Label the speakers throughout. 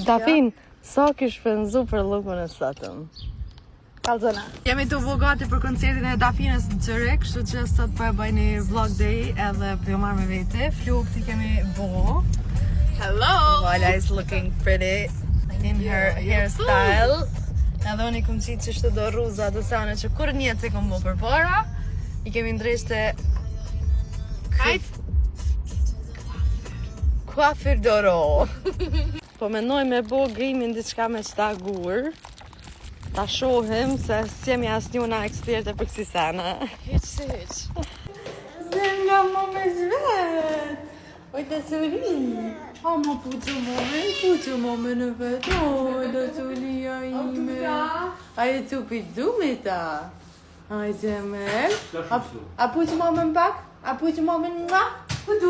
Speaker 1: Dafin, sa kish shpenzu për lukën e sotëm?
Speaker 2: Kalzona.
Speaker 1: Jemi të vogati për koncertin e Dafinës në Zurich, kështu që sot po e bëj një vlog day edhe po jo marr me vete. Flukti kemi bo.
Speaker 2: Hello.
Speaker 1: Vala is looking pretty in her hairstyle. Edhe unë i kom qitë që shtë do ruza do sane që kur njetë se kom bo për para. I kemi ndreshte
Speaker 2: Kajt?
Speaker 1: Kuafir doro. Po mendoj me bo grimin diçka me qëta gur. Ta shohim se s'jemi asnjuna eksperte për kësi sene.
Speaker 2: Hiq si hiq.
Speaker 1: Zemra më me zvet. Oj të sëri. A më putë më në vetë. Oj të sëria ime. A e të pidu me ta. Aj zemër. A putë më në pak? A putë më në nga? Oj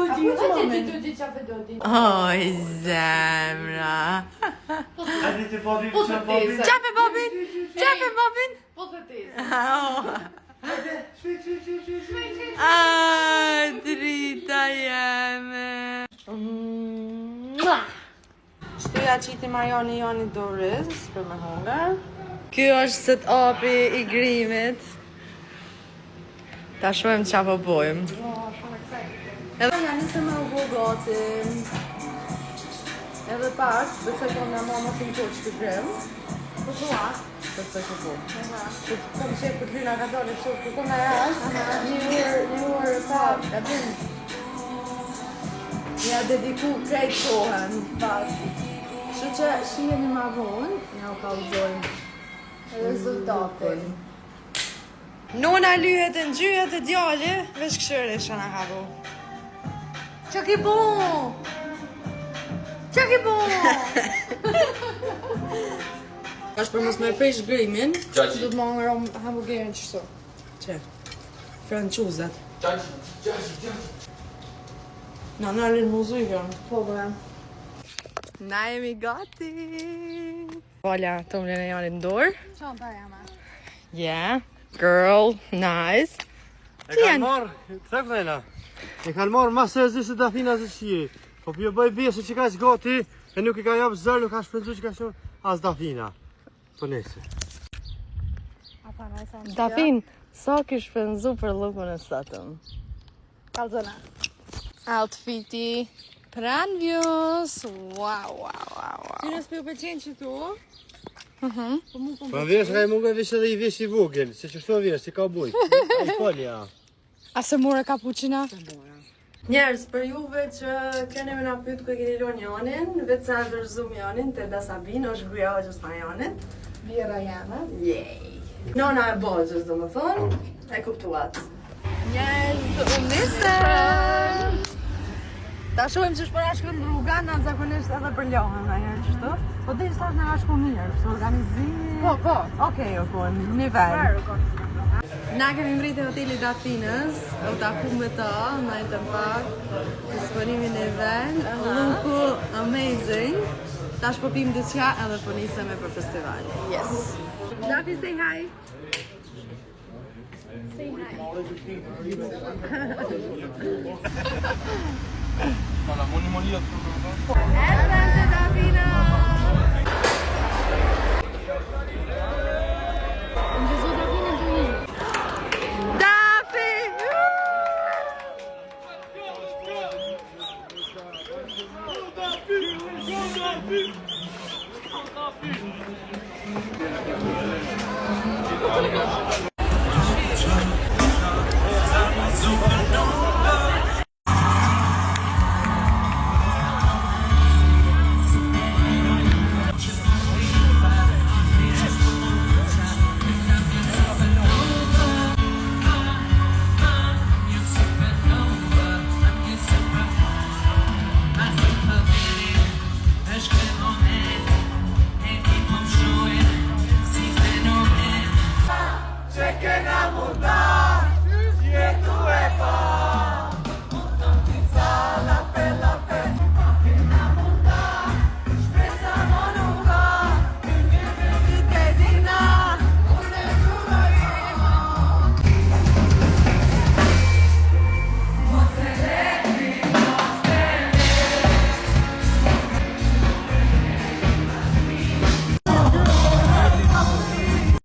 Speaker 1: zemra. Qape babin! Qape babin!
Speaker 2: Po të tezë.
Speaker 1: Drita jeme. Shtyja qiti Marioni Joni Doris për me hongar. Kjo është set-upi i grimit. Ta shojmë qa po bojmë. Edhe nga nisë me u gati. Edhe pak, bëse kom nga mama shumë të që grim.
Speaker 2: Po thua?
Speaker 1: Bëse që po. Kom qepë për t'lyna ka dole shumë, ku kom nga jashtë, një orë pak, e bëndë. Ja dediku krejt kohën, pak. Që që shihemi ma vonë, ja u kalzojmë
Speaker 2: Rezultatin.
Speaker 1: Nona lyhet e ngjyret e djali, veç këshëre shana ka bo. Qa ki bo? Qa ki bo? Ashtë për mos me presh grimin,
Speaker 2: Do të më ngërom hamburgerin qështu.
Speaker 1: që? Franquzet. Na linë muzikën.
Speaker 2: Po bërë.
Speaker 1: Na jemi gati. Vala, tumlin e janë në dorë.
Speaker 2: Qanta jama.
Speaker 1: Yeah, girl, nice.
Speaker 3: E kanë marrë, të këthejna. E kanë marrë masë e zishtë Dafina zë shqiri. Po pjo bëj bjesë që ka që gati, e nuk i ka japë zërë, nuk ka shpenzu që ka shumë as Dafina. Po nese.
Speaker 1: Dafin, sa kish shpenzu për lukën e sotëm?
Speaker 2: Kalzona.
Speaker 1: Outfiti pran vjus. Wow.
Speaker 2: Ty nësë për pëqenë që tu?
Speaker 3: Po vjesh ka i mungu e vishë edhe i vish i vogël, se që shto vjesh, si ka bujt. I polja.
Speaker 2: A se more kapuqina?
Speaker 1: Njerës, për juve që kene me na pyet ku e keni lon Janin, vetë sa vërzum Janin, të da Sabin, është gruja hoqës ma Janit.
Speaker 2: Bjera jana.
Speaker 1: Yay! Nona e bogjës, do më thonë, e kuptuat. Njerës, unë nisëm! Ta shohim që shpëra shkën rruga, na zakonisht edhe për ljohën nga herë qështu. Po dhe i sot nga shku mirë, është organizimi...
Speaker 2: Po.
Speaker 1: Okej, nivel. Na kemi mbritë e hoteli Dafinës, u taku me ta, najtëm pak, disponimin e ven, luku amazing. Tash po pim diçka edhe po nisemi për festival.
Speaker 2: Yes.
Speaker 1: Dafi, say hi!
Speaker 2: Say hi.
Speaker 1: Advent Dafina! Dafi!
Speaker 4: Super.